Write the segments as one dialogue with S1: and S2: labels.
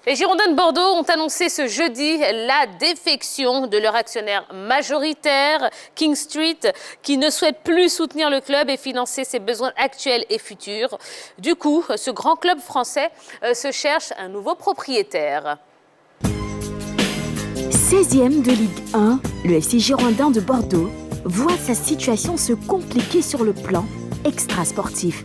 S1: Les Girondins de Bordeaux ont annoncé ce jeudi la défection de leur actionnaire majoritaire, King Street, qui ne souhaite plus soutenir le club et financer ses besoins actuels et futurs. Du coup, ce grand club français se cherche un nouveau propriétaire.
S2: 16e de Ligue 1, le FC Girondins de Bordeaux voit sa situation se compliquer sur le plan extrasportif.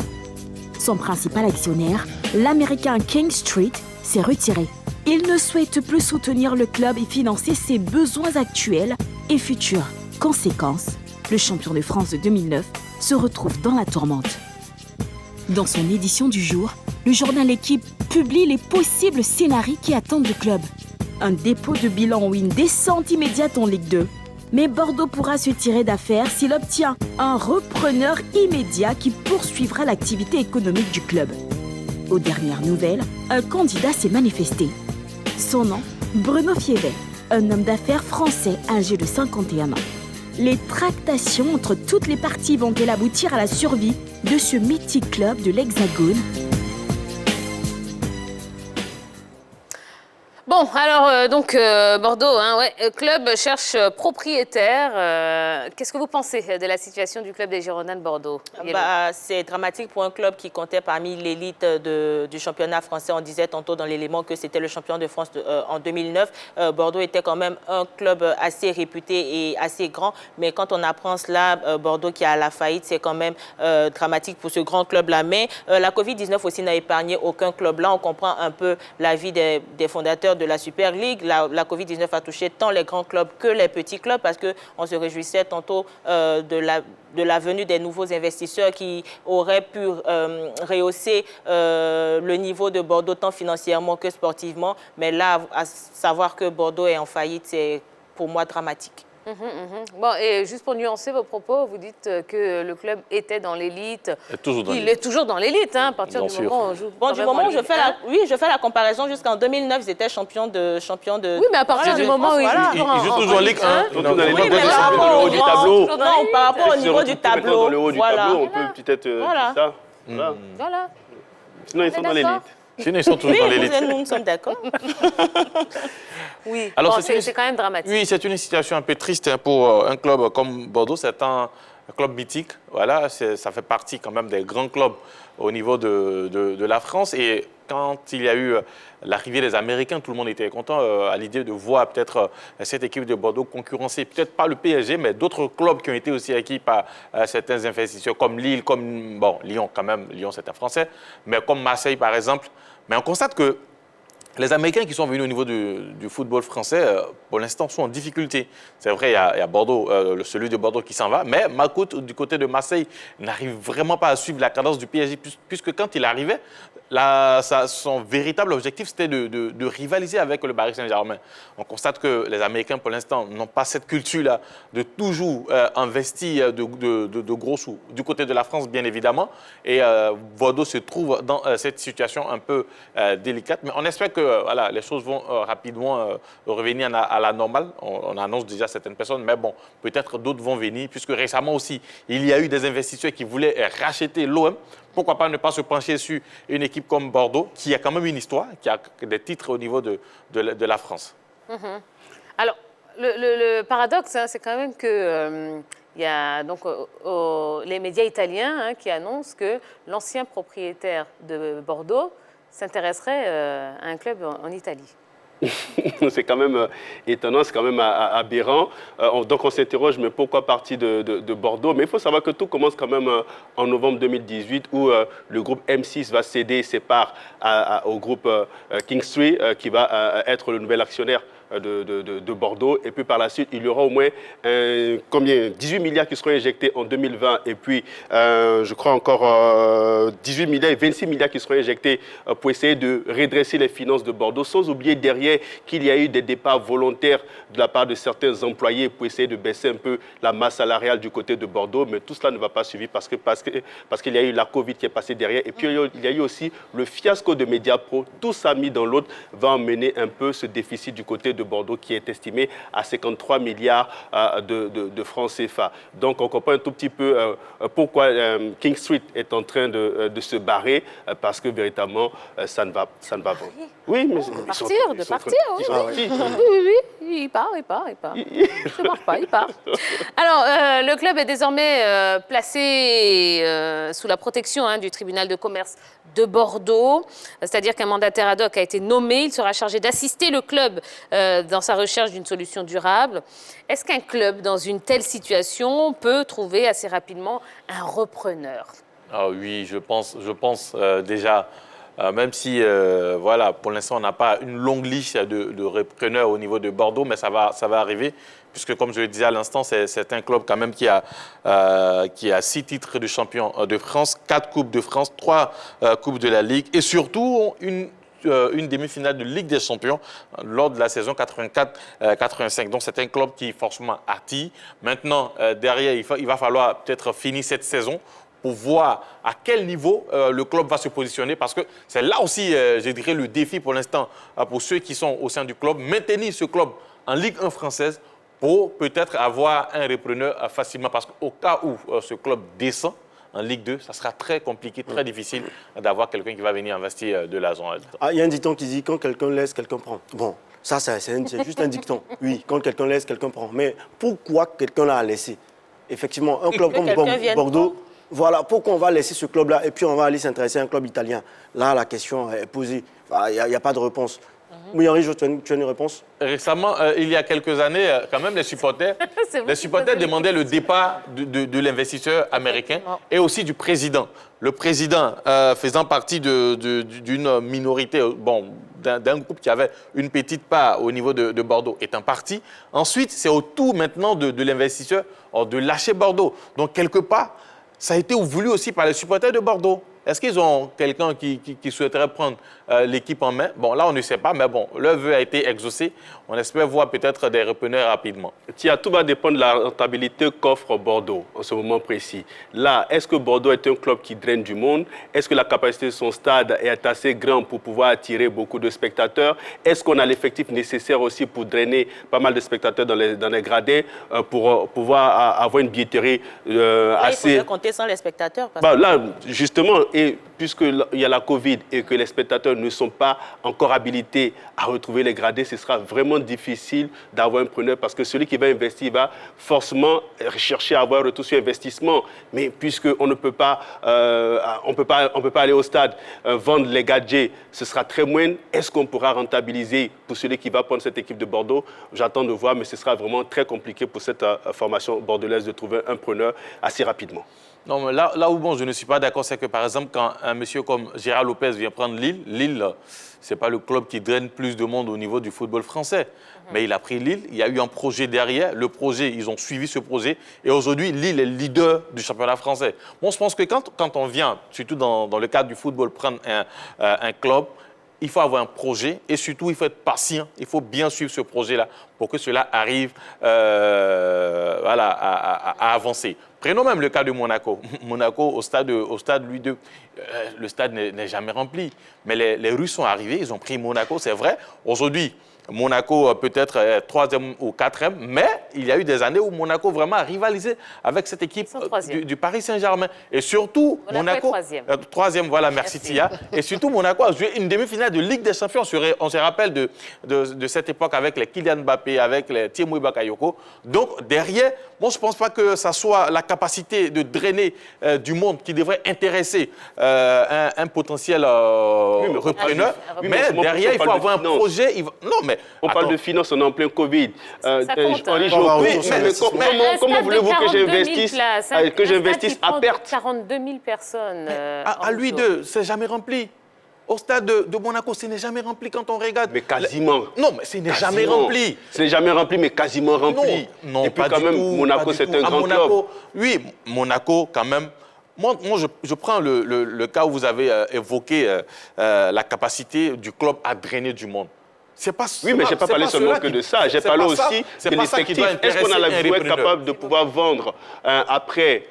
S2: Son principal actionnaire, l'américain King Street, s'est retiré. Il ne souhaite plus soutenir le club et financer ses besoins actuels et futurs. Conséquence, le champion de France de 2009 se retrouve dans la tourmente. Dans son édition du jour, le journal L'équipe publie les possibles scénarios qui attendent le club. Un dépôt de bilan ou une descente immédiate en Ligue 2. Mais Bordeaux pourra se tirer d'affaire s'il obtient un repreneur immédiat qui poursuivra l'activité économique du club. Aux dernières nouvelles, un candidat s'est manifesté. Son nom, Bruno Fievet, un homme d'affaires français âgé de 51 ans. Les tractations entre toutes les parties vont-elles aboutir à la survie de ce mythique club de l'Hexagone ?
S1: Bon, alors, Bordeaux, club cherche propriétaire. Qu'est-ce que vous pensez de la situation du club des Girondins de Bordeaux?
S3: C'est dramatique pour un club qui comptait parmi l'élite du championnat français. On disait tantôt dans l'élément que c'était le champion de France en 2009. Bordeaux était quand même un club assez réputé et assez grand. Mais quand on apprend cela, Bordeaux qui est à la faillite, c'est quand même dramatique pour ce grand club-là. Mais la Covid-19 aussi n'a épargné aucun club. Là, on comprend un peu la vie des fondateurs de la Super League. La Covid-19 a touché tant les grands clubs que les petits clubs parce qu'on se réjouissait tantôt de la venue des nouveaux investisseurs qui auraient pu rehausser le niveau de Bordeaux tant financièrement que sportivement. Mais là, à savoir que Bordeaux est en faillite, c'est pour moi dramatique.
S1: Bon, et juste pour nuancer vos propos, vous dites que le club était dans l'élite. Il est toujours dans l'élite, hein, à partir du moment où on joue.
S3: Bon, du moment où je fais la comparaison, jusqu'en 2009, ils étaient champions de.
S1: Oui, mais à partir du moment où ils
S4: jouent toujours en Ligue 1.
S3: Oui, mais par rapport au du tableau. Non, par rapport au niveau du tableau.
S4: Dans le haut du tableau, on peut peut-être dire ça.
S1: Voilà.
S4: Sinon, ils sont dans l'élite.
S1: Sinon,
S4: ils sont toujours dans l'élite.
S3: Nous sommes d'accord.
S1: Oui, alors c'est quand même dramatique.
S4: Oui, c'est une situation un peu triste pour un club comme Bordeaux. C'est un club mythique. Voilà, ça fait partie quand même des grands clubs au niveau de la France. Et quand il y a eu l'arrivée des Américains, tout le monde était content à l'idée de voir peut-être cette équipe de Bordeaux concurrencer, peut-être pas le PSG, mais d'autres clubs qui ont été aussi acquis par certains investisseurs comme Lille, Lyon quand même, Lyon c'est un Français, mais comme Marseille par exemple. Mais on constate que les Américains qui sont venus au niveau du football français, pour l'instant, sont en difficulté. C'est vrai, il y a Bordeaux, celui de Bordeaux qui s'en va, mais Makout, du côté de Marseille, n'arrive vraiment pas à suivre la cadence du PSG, puisque quand il arrivait, son véritable objectif, c'était de rivaliser avec le Paris Saint-Germain. On constate que les Américains, pour l'instant, n'ont pas cette culture-là de toujours investir de gros sous. Du côté de la France, bien évidemment, et Bordeaux se trouve dans cette situation un peu délicate, mais on espère que les choses vont rapidement revenir à la normale. On annonce déjà certaines personnes, mais bon, peut-être d'autres vont venir, puisque récemment aussi, il y a eu des investisseurs qui voulaient racheter l'OM. Pourquoi pas ne pas se pencher sur une équipe comme Bordeaux, qui a quand même une histoire, qui a des titres au niveau de la France.
S1: Alors, le paradoxe, c'est quand même que il y a donc les médias italiens qui annoncent que l'ancien propriétaire de Bordeaux s'intéresserait à un club en Italie.
S4: C'est quand même étonnant, c'est quand même aberrant. Donc on s'interroge, mais pourquoi partir de Bordeaux? Mais il faut savoir que tout commence quand même en novembre 2018 où le groupe M6 va céder ses parts au groupe King Street qui va être le nouvel actionnaire de Bordeaux. Et puis par la suite, il y aura au moins 18 milliards qui seront injectés en 2020 et puis je crois encore 18 milliards et 26 milliards qui seront injectés pour essayer de redresser les finances de Bordeaux, sans oublier derrière qu'il y a eu des départs volontaires de la part de certains employés pour essayer de baisser un peu la masse salariale du côté de Bordeaux, mais tout cela ne va pas suivre parce qu'il y a eu la Covid qui est passée derrière et puis il y a eu aussi le fiasco de Mediapro. Tout ça mis dans l'autre va emmener un peu ce déficit du côté de
S5: de Bordeaux qui est estimé à 53 milliards de francs CFA. Donc on comprend un tout petit peu pourquoi King Street est en train de se barrer, parce que véritablement ça ne va pas. Oui, mais
S1: de partir, oui. Oui, il part. Il ne part pas, il part. Alors, le club est désormais placé sous la protection du tribunal de commerce de Bordeaux, c'est-à-dire qu'un mandataire ad hoc a été nommé. Il sera chargé d'assister le club dans sa recherche d'une solution durable. Est-ce qu'un club, dans une telle situation, peut trouver assez rapidement un repreneur?
S4: Ah oui, je pense déjà... même si, voilà, pour l'instant, on n'a pas une longue liste de repreneurs au niveau de Bordeaux, mais ça va arriver, puisque, comme je le disais à l'instant, c'est un club quand même qui a 6 titres de champion de France, 4 Coupes de France, 3 Coupes de la Ligue, et surtout une demi-finale de Ligue des Champions lors de la saison 84-85. Donc, c'est un club qui, forcément, attire. Maintenant, derrière, il va falloir peut-être finir cette saison pour voir à quel niveau le club va se positionner, parce que c'est là aussi, je dirais, le défi pour l'instant pour ceux qui sont au sein du club, maintenir ce club en Ligue 1 française pour peut-être avoir un repreneur facilement, parce qu'au cas où ce club descend en Ligue 2, ça sera très compliqué, très difficile d'avoir quelqu'un qui va venir investir de l'argent.
S6: Il y a un dicton qui dit « quand quelqu'un laisse, quelqu'un prend ». Bon, ça c'est juste un dicton. Oui, quand quelqu'un laisse, quelqu'un prend. Mais pourquoi quelqu'un l'a laissé? Effectivement, un club comme Bordeaux... Voilà, pourquoi on va laisser ce club-là et puis on va aller s'intéresser à un club italien? Là, la question est posée. Il n'y a pas de réponse. Oui, Henri, tu as une réponse?
S4: Récemment, il y a quelques années, quand même, les supporters demandaient le départ de l'investisseur américain et aussi du président. Le président, faisant partie d'une minorité, d'un groupe qui avait une petite part au niveau de Bordeaux, est un parti. Ensuite, c'est au tour maintenant de l'investisseur de lâcher Bordeaux. Donc, quelque part, ça a été voulu aussi par les supporters de Bordeaux. Est-ce qu'ils ont quelqu'un qui souhaiterait prendre l'équipe en main? Bon, là, on ne sait pas, mais bon, leur vœu a été exaucé. On espère voir peut-être des repreneurs rapidement.
S5: Tiens, tout va dépendre de la rentabilité qu'offre Bordeaux en ce moment précis. Là, est-ce que Bordeaux est un club qui draine du monde? Est-ce que la capacité de son stade est assez grande pour pouvoir attirer beaucoup de spectateurs? Est-ce qu'on a l'effectif nécessaire aussi pour drainer pas mal de spectateurs dans les gradins pour pouvoir avoir une billetterie assez...
S3: Il faudrait compter sans les spectateurs.
S5: Là, justement, et puisqu'il y a la Covid et que les spectateurs ne sont pas encore habilités à retrouver les gradés, ce sera vraiment difficile d'avoir un preneur, parce que celui qui va investir va forcément chercher à avoir un retour sur investissement. Mais puisqu'on ne peut pas, on peut pas aller au stade vendre les gadgets, ce sera très moindre. Est-ce qu'on pourra rentabiliser pour celui qui va prendre cette équipe de Bordeaux? J'attends de voir, mais ce sera vraiment très compliqué pour cette formation bordelaise de trouver un preneur assez rapidement.
S4: Non, mais là où je ne suis pas d'accord, c'est que, par exemple, quand un monsieur comme Gérard Lopez vient prendre Lille, ce n'est pas le club qui draine plus de monde au niveau du football français. Mais il a pris Lille, il y a eu un projet derrière. Le projet, ils ont suivi ce projet. Et aujourd'hui, Lille est leader du championnat français. Bon, je pense que quand on vient, surtout dans le cadre du football, prendre un club, il faut avoir un projet et surtout, il faut être patient. Il faut bien suivre ce projet-là pour que cela arrive à avancer. Prenons même le cas de Monaco. Monaco, au stade Louis II, le stade n'est jamais rempli. Mais les Russes sont arrivés, ils ont pris Monaco, c'est vrai. Aujourd'hui, Monaco peut-être est 3e ou 4e, mais il y a eu des années où Monaco vraiment a rivalisé avec cette équipe du Paris Saint-Germain. Et surtout, Monaco est 3e, voilà, merci Tia. Et surtout, Monaco a joué une demi-finale de Ligue des Champions. On se rappelle de cette époque avec les Kylian Mbappé, avec les Tiemoué Bakayoko. Donc, derrière, bon, je ne pense pas que ça soit la capacité de drainer du monde qui devrait intéresser un potentiel repreneur. Mais derrière, il faut avoir un projet. Non, mais
S5: on parle de finances, on est en plein Covid.
S1: Ça compte,
S5: comment voulez-vous que j'investisse à perte?
S1: 42 000 personnes.
S4: À Louis II, c'est jamais rempli. Au stade de Monaco, ce n'est jamais rempli quand on regarde.
S5: Mais quasiment.
S4: Non, mais ce n'est jamais rempli.
S5: Ce n'est jamais rempli, mais quasiment rempli.
S4: Non,
S5: et puis quand même, Monaco, c'est un grand club.
S4: Oui, Monaco, quand même. Moi je prends le cas où vous avez évoqué la capacité du club à drainer du monde.
S5: Oui, mais je n'ai pas parlé seulement que de ça. J'ai parlé aussi de l'effectif. Est-ce qu'on a la joueur capable de pouvoir vendre après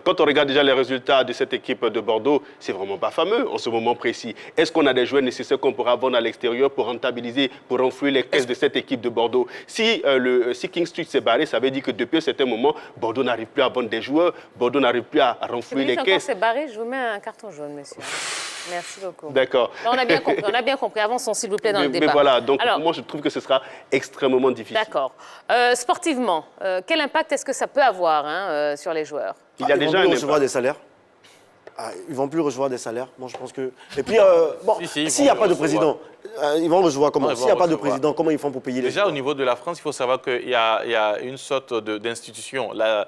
S5: quand on regarde déjà les résultats de cette équipe de Bordeaux, c'est vraiment pas fameux en ce moment précis. Est-ce qu'on a des joueurs nécessaires qu'on pourra vendre à l'extérieur pour rentabiliser, pour renflouer les caisses de cette équipe de Bordeaux? Si King Street s'est barré, ça veut dire que depuis un certain moment, Bordeaux n'arrive plus à vendre des joueurs, Bordeaux n'arrive plus à renflouer les caisses.
S1: C'est barré, je vous mets un carton jaune, monsieur. Merci beaucoup.
S5: D'accord.
S1: On a bien compris. Avançons, s'il vous plaît, dans le débat.
S5: Mais voilà, donc moi, je trouve que ce sera extrêmement difficile.
S1: D'accord. Sportivement, quel impact est-ce que ça peut avoir sur les joueurs?
S6: Il y a déjà recevoir des salaires. Ils ne vont plus recevoir des salaires. Moi, je pense que... Et puis, s'il n'y a pas de président, ils vont recevoir comment? S'il n'y a pas de président, comment ils font pour payer les
S4: Déjà, au niveau de la France, il faut savoir qu'il y a une sorte d'institution, la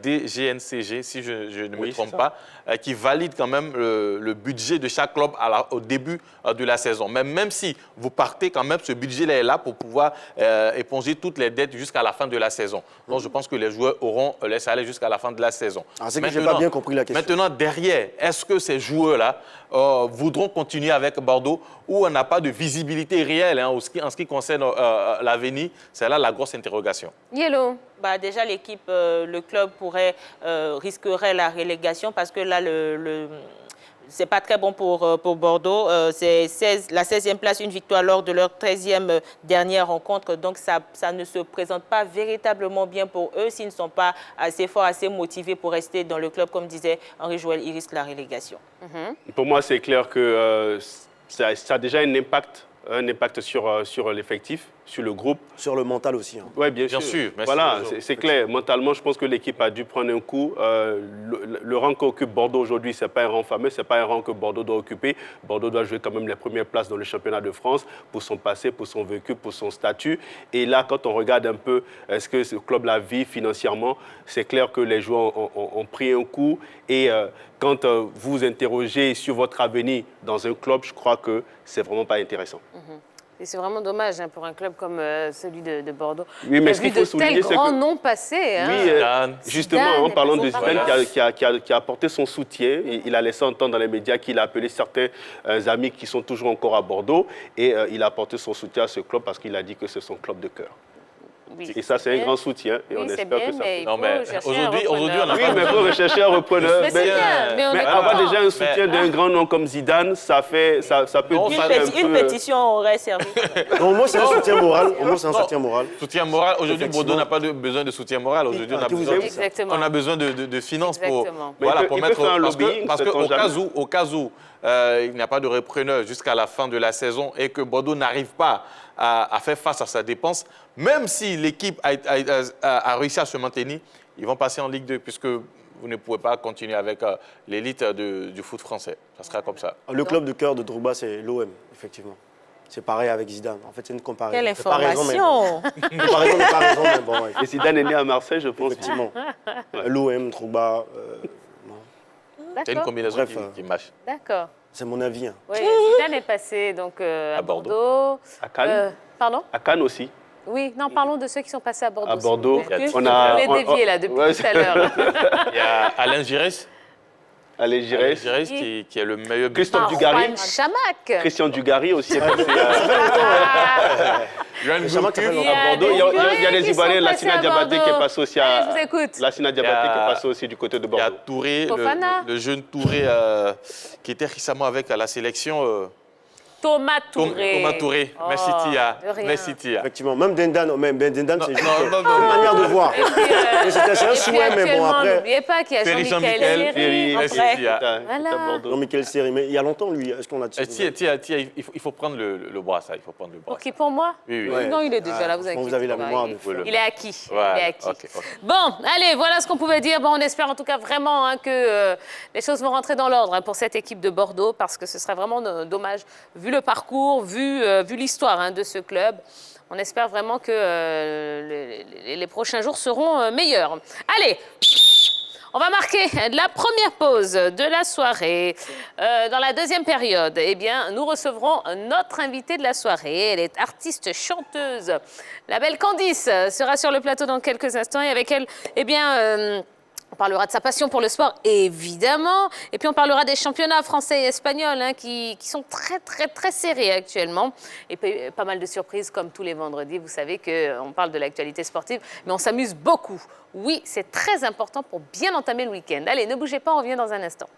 S4: DGNCG, si je ne me trompe pas, qui valide quand même le budget de chaque club au début de la saison. Même si vous partez, quand même, ce budget-là est là pour pouvoir éponger toutes les dettes jusqu'à la fin de la saison. Donc, je pense que les joueurs auront les salaires jusqu'à la fin de la saison.
S6: C'est que je n'ai pas bien compris la question.
S4: Maintenant, derrière, est-ce que ces joueurs-là voudront continuer avec Bordeaux ou on n'a pas de visibilité réelle en ce qui concerne l'avenir? C'est là la grosse interrogation.
S1: Yellow.
S3: Déjà, l'équipe, le club risquerait la relégation parce que là, c'est pas très bon pour Bordeaux. C'est la 16e place, une victoire lors de leur 13e dernière rencontre. Donc, ça ne se présente pas véritablement bien pour eux s'ils ne sont pas assez forts, assez motivés pour rester dans le club. Comme disait Henri Joël, ils risquent la relégation.
S5: Pour moi, c'est clair que ça a déjà un impact sur l'effectif, sur le groupe.
S6: Sur le mental aussi.
S5: Oui, bien sûr. Voilà, c'est clair. Mentalement, je pense que l'équipe a dû prendre un coup. Le rang qu'occupe Bordeaux aujourd'hui, ce n'est pas un rang fameux, ce n'est pas un rang que Bordeaux doit occuper. Bordeaux doit jouer quand même les premières places dans le championnat de France pour son passé, pour son vécu, pour son statut. Et là, quand on regarde un peu ce que ce club-là vit financièrement, c'est clair que les joueurs ont pris un coup. Et quand vous vous interrogez sur votre avenir dans un club, je crois que c'est vraiment pas intéressant.
S1: Et c'est vraiment dommage pour un club comme celui de Bordeaux.
S5: Oui, mais ce qu'il faut souligner, c'est que...
S1: grands noms passés.
S5: Oui, justement, en parlant de Zidane qui a apporté son soutien, il a laissé entendre dans les médias qu'il a appelé certains amis qui sont toujours encore à Bordeaux et il a apporté son soutien à ce club parce qu'il a dit que c'est son club de cœur. Oui, et ça, c'est un grand soutien. Et on espère que ça peut.
S4: Non, mais aujourd'hui, on a
S5: oui, mais il faut rechercher un repreneur.
S1: Mais
S5: avoir déjà un soutien d'un grand nom comme Zidane, ça peut...
S3: Une pétition aurait servi.
S6: Au moins, c'est un soutien moral.
S4: Soutien moral. Aujourd'hui, Bordeaux n'a pas besoin de soutien moral. Aujourd'hui, on a besoin de finances pour mettre... Parce qu'au cas où il n'y a pas de repreneur jusqu'à la fin de la saison et que Bordeaux n'arrive pas à faire face à sa dépense, même si l'équipe a réussi à se maintenir, ils vont passer en Ligue 2 puisque vous ne pouvez pas continuer avec l'élite du foot français. Ça sera comme ça.
S6: Le club de cœur de Drogba, c'est l'OM, effectivement. C'est pareil avec Zidane. En fait, c'est une comparaison.
S3: Quelle information!
S6: Comparaison, mais bon. Ouais.
S5: Et Zidane est né à Marseille, je pense.
S6: Effectivement. L'OM, Drogba...
S4: C'est une combinaison qui marche.
S1: D'accord.
S6: C'est mon avis.
S1: Oui, Zidane est passé donc, à Bordeaux.
S5: À Cannes.
S1: Pardon?
S5: À Cannes aussi.
S1: Oui, non, parlons de ceux qui sont passés à Bordeaux.
S5: À Bordeaux,
S1: on a dévié là depuis tout à l'heure.
S4: Il y a Alain Giresse.
S5: Alain Giresse
S4: qui est le meilleur.
S5: Christophe Dugarry.
S1: Chamac.
S5: Christian Dugarry aussi est passé
S4: à
S5: Bordeaux. Il y a des Ivoiriens, Lassina Diabaté qui est passé aussi à...
S1: Je vous écoute.
S5: Lassina Diabaté qui est passé aussi du côté de Bordeaux.
S4: Il y a Touré, le jeune Touré qui était récemment avec la sélection.
S1: Thomas Touré.
S4: Merci Tia.
S6: Effectivement, même Dendan, c'est juste une manière de voir. C'est un souhait, mais bon, après...
S1: N'oubliez pas qu'il y a Jean-Michel Seri.
S6: Voilà. Jean-Michel Seri, mais il y a longtemps, lui, est-ce qu'on a dit...
S4: Tia, il faut prendre le bras, ça. Il faut prendre le bras.
S1: Ok, pour moi?
S4: Oui.
S1: Non, il est déjà là, vous inquiétez pas.
S6: Vous avez la mémoire.
S1: Il est acquis.
S4: Okay.
S1: Bon, allez, voilà ce qu'on pouvait dire. Bon, on espère en tout cas vraiment que les choses vont rentrer dans l'ordre pour cette équipe de Bordeaux, parce que ce serait vraiment dommage, vu le parcours, vu l'histoire de ce club. On espère vraiment que les prochains jours seront meilleurs. Allez, on va marquer la première pause de la soirée. Dans la deuxième période, eh bien, nous recevrons notre invitée de la soirée. Elle est artiste chanteuse. La belle Candice sera sur le plateau dans quelques instants. Et avec elle, eh bien... On parlera de sa passion pour le sport, évidemment. Et puis, on parlera des championnats français et espagnols qui sont très serrés actuellement. Et puis, pas mal de surprises, comme tous les vendredis. Vous savez qu'on parle de l'actualité sportive, mais on s'amuse beaucoup. Oui, c'est très important pour bien entamer le week-end. Allez, ne bougez pas, on revient dans un instant.